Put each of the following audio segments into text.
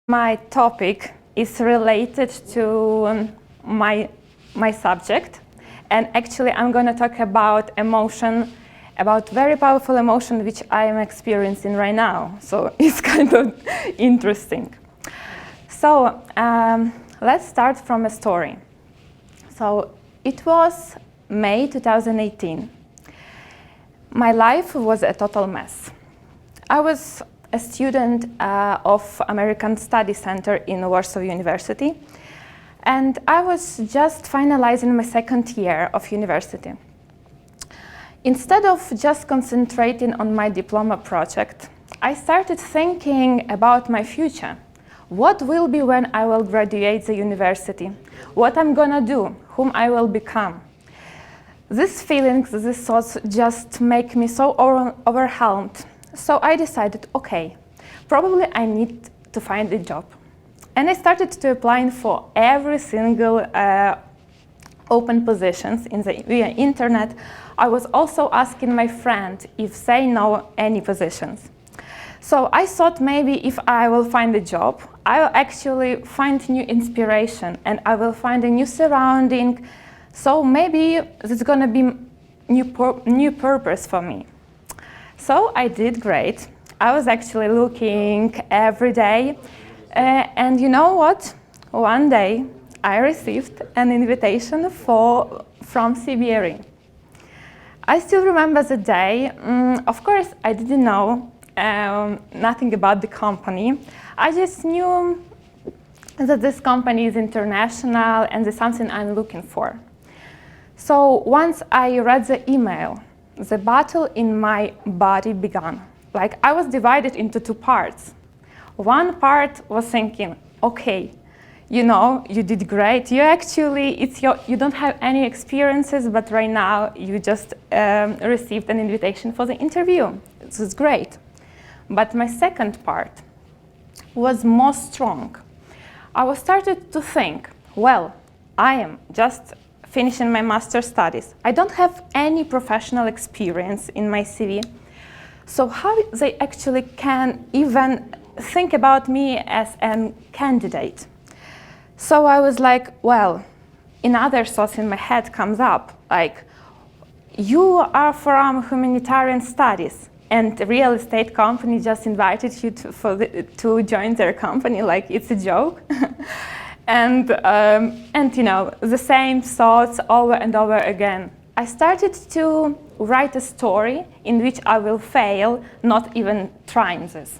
My topic is related to my subject, and actually I'm going to talk about emotion, about very powerful emotion which I am experiencing right now. So it's kind of interesting. So let's start from a story. So it was May 2018. My life was a total mess. I was a student of American Study Center in Warsaw University, and I was just finalizing my second year of university. Instead of just concentrating on my diploma project, I started thinking about my future. What will be when I will graduate the university? What I'm gonna do? Whom I will become? These feelings, these thoughts just make me so overwhelmed. So I decided, okay, probably I need to find a job. And I started to applying for every single open positions via internet. I was also asking my friend if they know any positions. So I thought maybe if I will find a job, I will actually find new inspiration and I will find a new surrounding. So maybe it's gonna be new purpose for me. So I did great. I was actually looking every day. And you know what? One day I received an invitation from CBRE. I still remember the day. Of course, I didn't know nothing about the company. I just knew that this company is international and it's something I'm looking for. So once I read the email, the battle in my body began. Like I was divided into two parts. One part was thinking, okay, you know, you did great. You don't have any experiences, but right now you just received an invitation for the interview. This is great. But my second part was more strong. I was started to think, well, I am just finishing my master's studies. I don't have any professional experience in my CV. So how they actually can even think about me as a candidate? So I was like, well, another thought in my head comes up, like, you are from humanitarian studies and a real estate company just invited you to join their company, like it's a joke. And you know, the same thoughts over and over again. I started to write a story in which I will fail, not even trying this.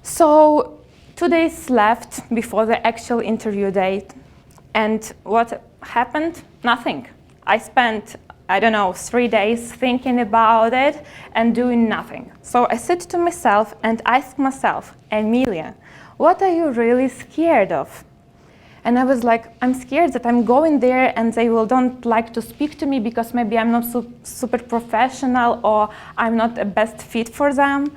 So 2 days left before the actual interview date. And what happened? Nothing. I spent, I don't know, 3 days thinking about it and doing nothing. So I said to myself and asked myself, Emiliya, what are you really scared of? And I was like, I'm scared that I'm going there and they don't like to speak to me because maybe I'm not super professional or I'm not a best fit for them.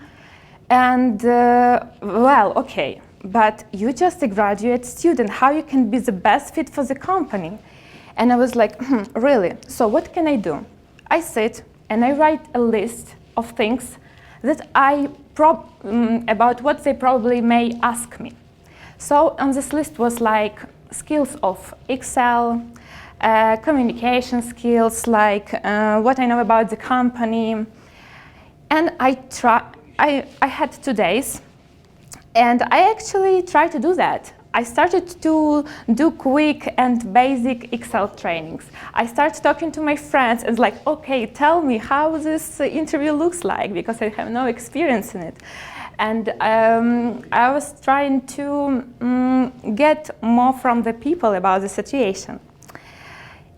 And well, okay, but you're just a graduate student. How you can be the best fit for the company? And I was like, really? So what can I do? I sit and I write a list of things that about what they probably may ask me. So on this list was like skills of Excel, communication skills, like what I know about the company. And I had 2 days, and I actually tried to do that. I started to do quick and basic Excel trainings. I started talking to my friends and like, okay, tell me how this interview looks like, because I have no experience in it. And I was trying to get more from the people about the situation.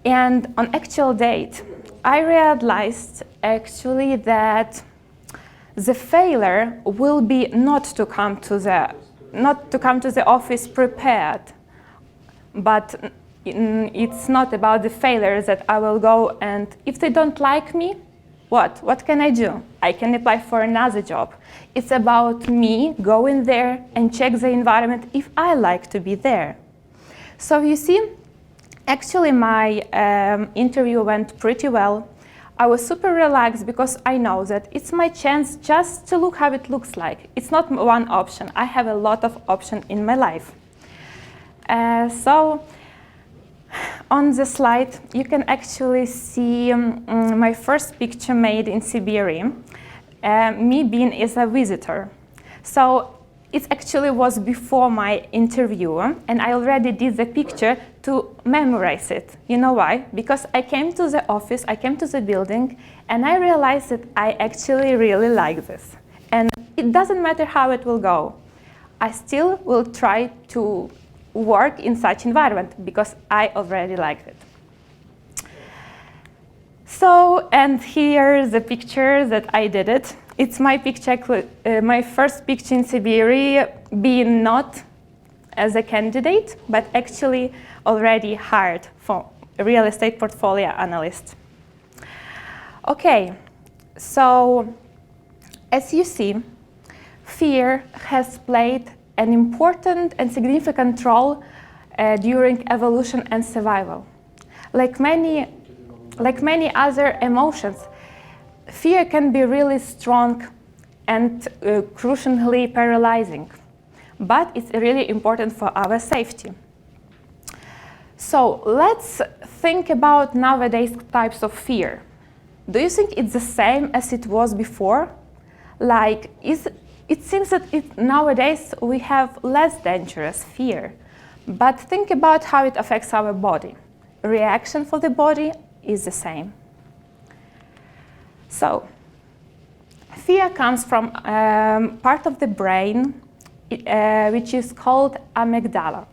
And on actual date, I realized actually that the failure will be not to come to the office prepared, but it's not about the failure that I will go and if they don't like me, what can I do? I can apply for another job. It's about me going there and check the environment if I like to be there. So you see, actually my interview went pretty well. I was super relaxed because I know that it's my chance just to look how it looks like. It's not one option. I have a lot of options in my life. So on the slide, you can actually see my first picture made in CBRE, me being as a visitor. So it actually was before my interview, and I already did the picture to memorize it. You know why? Because I came to the office, I came to the building, and I realized that I actually really like this. And it doesn't matter how it will go. I still will try to work in such environment because I already liked it. So, and here's the picture that I did it. It's my picture, my first picture in CBRE, being not as a candidate, but actually already hired for a real estate portfolio analyst. Okay, so as you see, fear has played an important and significant role during evolution and survival. Like many other emotions, fear can be really strong and crucially paralyzing, but it's really important for our safety. So let's think about nowadays types of fear. Do you think it's the same as it was before? Like, it seems that nowadays we have less dangerous fear, but think about how it affects our body. Reaction for the body is the same. So, fear comes from part of the brain which is called amygdala.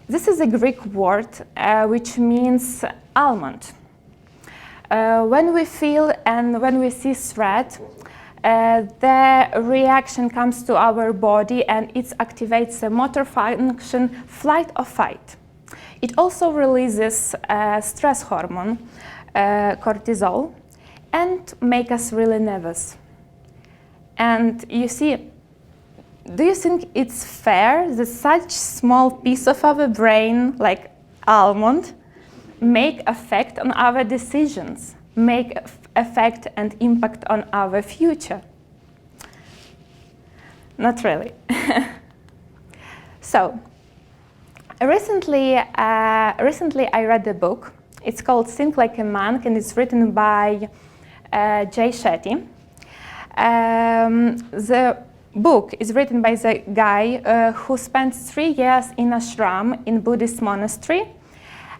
This is a Greek word which means almond. When we feel and when we see threat, the reaction comes to our body and it activates the motor function, flight or fight. It also releases stress hormone, cortisol, and make us really nervous. And you see, do you think it's fair that such small piece of our brain, like almond, make effect on our decisions, make effect and impact on our future? Not really. So, recently I read a book. It's called Think Like a Monk, and it's written by Jay Shetty. The book is written by the guy who spent 3 years in ashram in Buddhist monastery,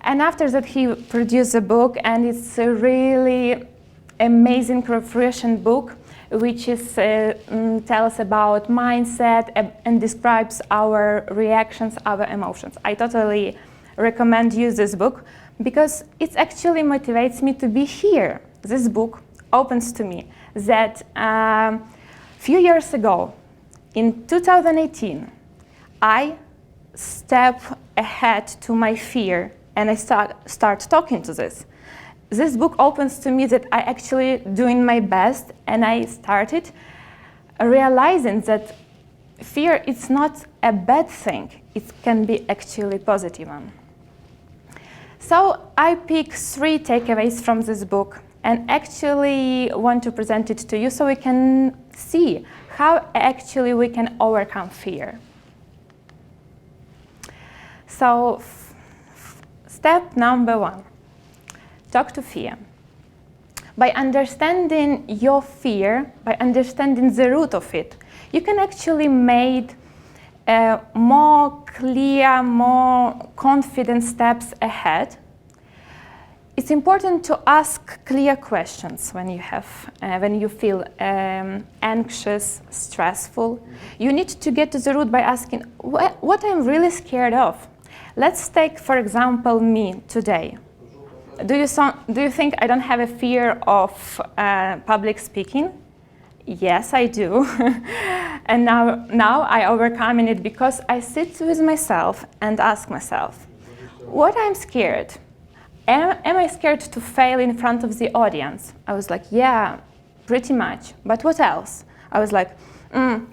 and after that he produced a book, and it's a really amazing refreshing book which is tells about mindset and describes our reactions, our emotions. I totally recommend you this book because it actually motivates me to be here. This book opens to me that few years ago, in 2018, I step ahead to my fear and I start talking to this. This book opens to me that I actually doing my best, and I started realizing that fear is not a bad thing. It can be actually positive one. So I pick 3 takeaways from this book and actually want to present it to you so we can see how actually we can overcome fear. So step number 1, talk to fear. By understanding your fear, by understanding the root of it, you can actually make more clear, more confident steps ahead. It's important to ask clear questions when you feel anxious, stressful. You need to get to the root by asking what I'm really scared of. Let's take, for example, me today. Do you think I don't have a fear of public speaking? Yes, I do. And now I overcome it because I sit with myself and ask myself, what I'm scared? Am I scared to fail in front of the audience? I was like, yeah, pretty much. But what else? I was like,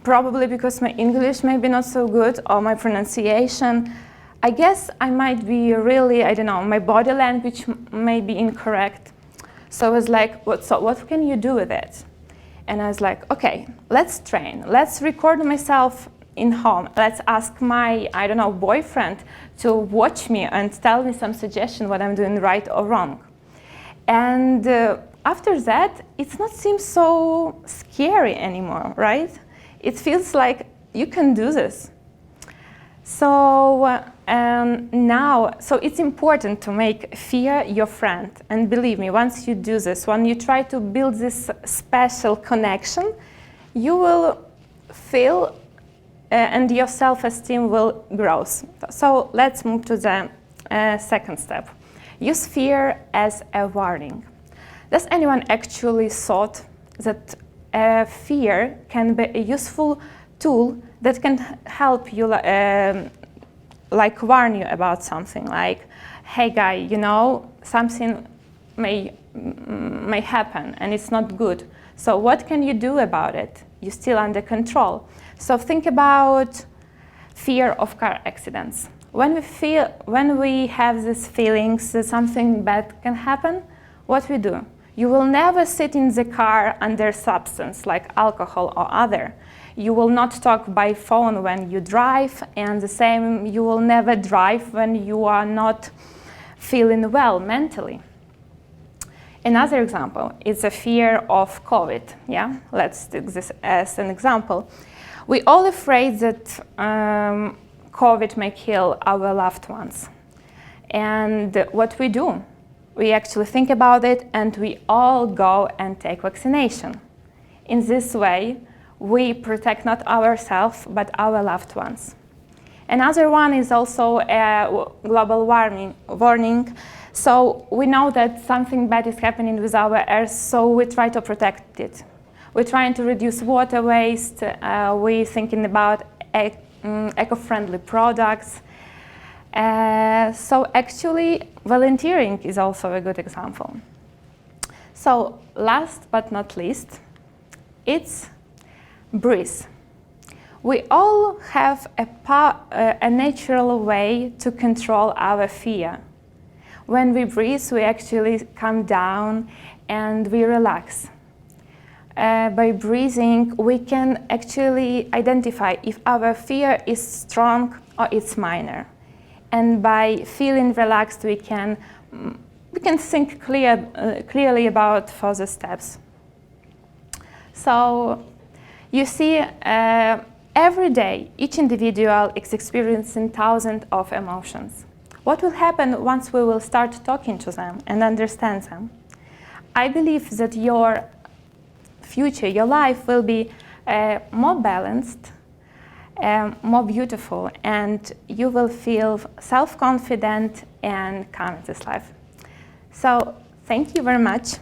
probably because my English may be not so good or my pronunciation. I guess I might be really, I don't know, my body language may be incorrect. So I was like, what can you do with it? And I was like, okay, let's train. Let's record myself in home. Let's ask my, I don't know, boyfriend to watch me and tell me some suggestion what I'm doing right or wrong. And after that, it's not seem so scary anymore, right? It feels like you can do this. So now, so it's important to make fear your friend. And believe me, once you do this, when you try to build this special connection, you will feel and your self-esteem will grow. So let's move to the second step. Use fear as a warning. Does anyone actually thought that fear can be a useful tool that can help you like warn you about something, like, hey guy, you know, something may happen and it's not good. So what can you do about it? You're still under control. So think about fear of car accidents. When we have these feelings that something bad can happen, what we do? You will never sit in the car under substance like alcohol or other. You will not talk by phone when you drive, and the same, you will never drive when you are not feeling well mentally. Another example is a fear of COVID. Yeah, let's take this as an example. We're all afraid that COVID may kill our loved ones. And what we do? We actually think about it and we all go and take vaccination. In this way, we protect not ourselves, but our loved ones. Another one is also a global warning. So we know that something bad is happening with our earth, so we try to protect it. We're trying to reduce water waste. We're thinking about eco-friendly products. So actually, volunteering is also a good example. So last but not least, it's breathe. We all have a natural way to control our fear. When we breathe, we actually calm down and we relax. By breathing, we can actually identify if our fear is strong or it's minor. And by feeling relaxed, we can think clearly about further steps. So you see, every day, each individual is experiencing thousands of emotions. What will happen once we will start talking to them and understand them? I believe that your future, your life will be more balanced, more beautiful, and you will feel self-confident and calm in this life. So thank you very much.